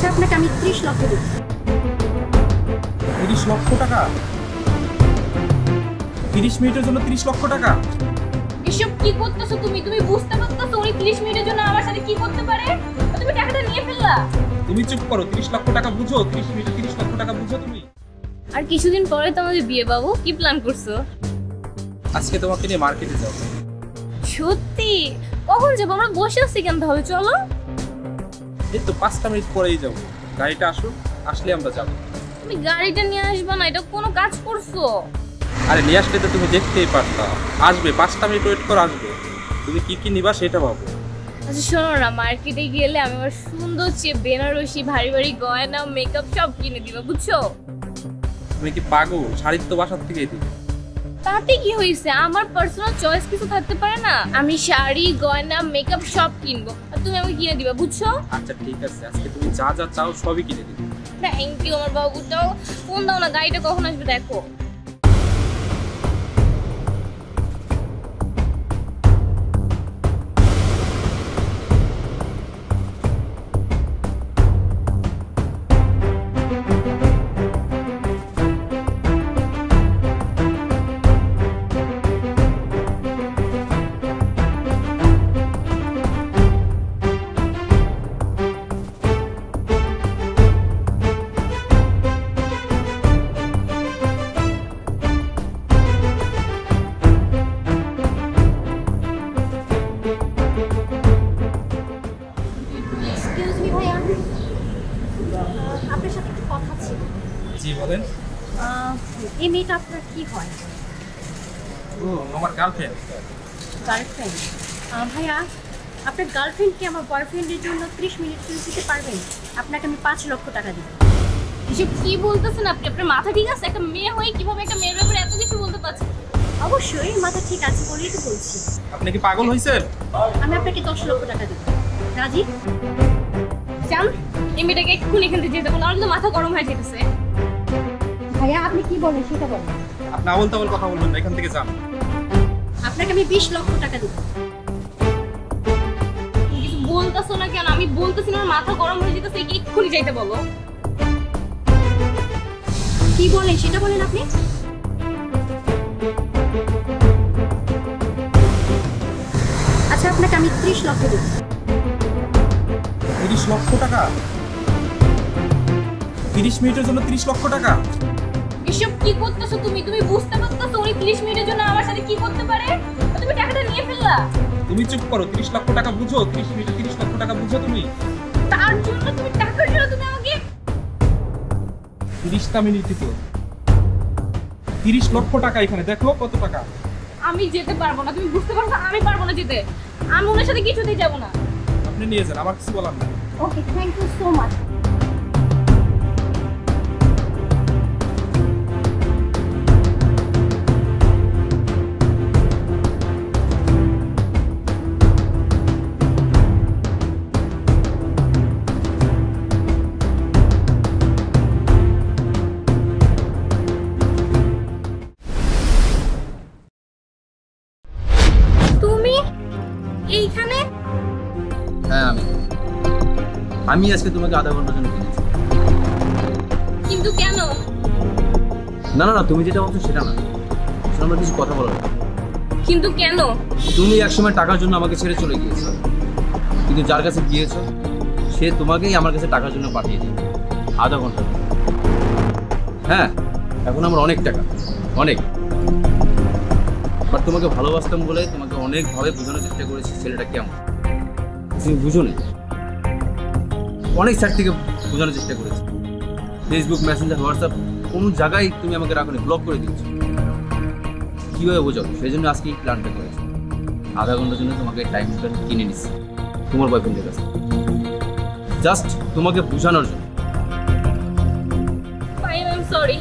আচ্ছা আপনাকে আমি 30 লক্ষ দেব। 30 লক্ষ টাকা? 30 মিনিটের জন্য 30 লক্ষ টাকা? এসব কি করতেছো তুমি? তুমি বুঝতে পারতেছো উনি 30 মিনিটের জন্য আমার সাথে কি করতে পারে? তুমি টাকাটা নিয়ে ফেললা। তুমি চুপ করো। 30 লক্ষ টাকা বুঝো? 30 মিনিটে 30 লক্ষ টাকা বুঝো তুমি? আর কিছুদিন পরে তো আমাদের বিয়ে, বাবু কি প্ল্যান করছো? আজকে তোমাকে নিয়ে মার্কেটে যাব। সত্যি? কখন যাবো? আমরা বসে আছি কেন? তাহলে চলো। এই তো 5টা মিনিট পরেই যাব। গাড়িটা আসলে আমরা যাব। তুমি গাড়িটা নিয়ে আসবে না, এটা কোনো কাজ করছো? আরে নিয়ে আসলে তো তুমি দেখতেই পারতা। আসবে, 5টা মিনিট ওয়েট করে আসবে। তুমি কি কি নিবা সেটা ভাবো। আচ্ছা শোনো না, মার্কেটে গেলে আমি আমার সুন্দর চেয়ে বেনারসি ভারী ভারী গয়না মেকআপ সব কিনে দিবা, বুঝছো? তুমি কি পাগল? শাড়ি তো বাসার থেকেই দিবে। তাতে কি হয়েছে? আমার পার্সোনাল চয়েস কিছু থাকতে পারে না? আমি শাড়ি গয়না মেকআপ সব কিনবো আর তুমি আমাকে কিনে দিবা, বুঝছো? আচ্ছা ঠিক আছে, আজকে তুমি যা যা চাও সবই কিনে দিবে। থ্যাংক ইউ আমার বাবুটাও। ফোন দাও না, গাড়িটা কখন আসবে দেখো। এক্সকিউজ মি ভাইয়া, আপনার সাথে একটু কথা ছিল। জি বলেন। এই মেয়েটা আপনার কি হয়? ও আমার গার্লফ্রেন্ড। গার্লফ্রেন্ড? ভাইয়া আপনার গার্লফ্রেন্ডকে আমার বয়ফ্রেন্ডের জন্য 30 মিনিট ফিল দিতে পারবেন? আপনাকে আমি 5 লক্ষ টাকা দিব। এসব কি বলতেছেন আপনি? আপনার মাথা ঠিক আছে? একটা মেয়ে হয়ে কিভাবে একটা মেয়ের ব্যাপারে এত কিছু বলতে পারছেন? অবশ্যই মাথা ঠিক আছে বলেই তো বলছি। আপনি কি পাগল হয়েছেন? আমি আপনাকে 10 লক্ষ টাকা দেব। রাজি? জান, এই মেয়েটাকে এক্ষুনি এখান থেকে যেতে বলো, আমার কিন্তু মাথা গরম হয়ে যেতেছে। ভাইয়া আপনি কি বলেন সেটা বলেন। আপনি আবল তাবল কথা বলবেন না, এখান থেকে যান। আপনাকে আমি 20 লক্ষ টাকা দেব। তুমি কিছু বলতেছো না কেন? আমি বলতেছি না, আমার মাথা গরম হয়ে যেতেছে, এক্ষুনি যাইতে বলো। কি বলেন সেটা বলেন আপনি। আচ্ছা আপনাকে আমি 30 লক্ষ দেব। 30 লক্ষ টাকা? 30 মিনিটের জন্য 30 লক্ষ টাকা? এসব কি করতেছো তুমি? তুমি বুঝতে পারতেছো উনি 30 মিনিটের জন্য আমার সাথে কি করতে পারে? তুমি টাকাটা নিয়ে ফেললা। তুমি চুপ করো। 30 লক্ষ টাকা বুঝো? 30 মিনিটে 30 লক্ষ টাকা বুঝো তুমি? তার জন্য তুমি টাকার জন্য তুমি আমাকে 30টা মিনিটই তো। 30 লক্ষ টাকা এখানে দেখো কত টাকা। আমি যেতে পারবো না, তুমি বুঝতে পারছো? আমি পারবো না যেতে। আমি ওনার সাথে কিছুতেই যাবো না। আপনি নিয়ে যান, আমার কিছু বলার নেই। Okay thank you so much. তুমি এইখানে? হ্যাঁ আমি আজকে তোমাকে আধা ঘন্টার জন্য কিনেছি। কিন্তু কেন? না না না, তুমি যেটা বলছো সেটা না, সেটা আমার কিছু কথা বলার। কিন্তু কেন? তুমি একসময় টাকার জন্য আমাকে ছেড়ে চলে গিয়েছো, কিন্তু যার কাছে গিয়েছো সে তোমাকেই আমার কাছে টাকার জন্য পাঠিয়ে দিই আধা ঘন্টা। হ্যাঁ এখন আমার অনেক টাকা, অনেক। বাট তোমাকে ভালোবাসতাম বলে তোমাকে অনেকভাবে বোঝানোর চেষ্টা করেছি ছেলেটা কেমন, তুমি বুঝো নি। অনেক সাইড থেকে বোঝানোর চেষ্টা করেছি, ফেসবুক মেসেঞ্জার হোয়াটসঅ্যাপ কোনো জায়গায় তুমি আমাকে রাখো নি, ব্লক করে দিয়েছো। কীভাবে বোঝাবো? সেই জন্য আজকে এই প্ল্যানটা করেছি। আধা ঘন্টার জন্য তোমাকে টাইমটা কিনে নিচ্ছি তোমার বয়ফ্রেন্ডের কাছে, জাস্ট তোমাকে বোঝানোর জন্য। আই এম সরি,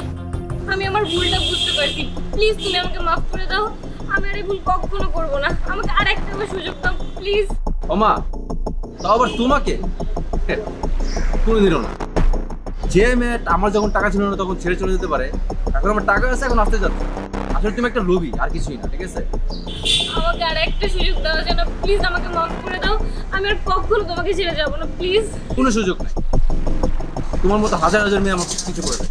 আমি আমার ভুলটা বুঝতে পারছি। প্লিজ তুমি আমাকে মাফ করে দাও। আমি আর এই ভুল কখনো করবো না। আমাকে আর একটা সুযোগ দাও প্লিজ। ওমা, তাও আবার তোমাকে? কোনোদিনও না। যে মেয়ে আমার যখন টাকা ছিল না তখন ছেড়ে চলে যেতে পারে, এখন আমার টাকা আছে, এখন আসতে যাচ্ছে, আসলে তুমি একটা লোভী, আর কিছুই না, ঠিক আছে? আমাকে আর একটা সুযোগ দেওয়া যায় না প্লিজ, আমাকে মাফ করে দাও। আমি আর কখনো তোমাকে ছেড়ে যাবো না প্লিজ। কোনো সুযোগ নাই। তোমার মতো হাজার হাজার মেয়ে আমাকে কিছু করে দেয়,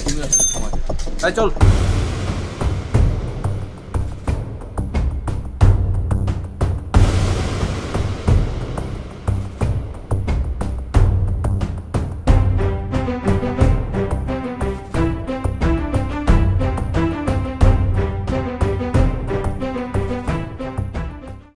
তুমি আসলে সমাজে। তাই চল।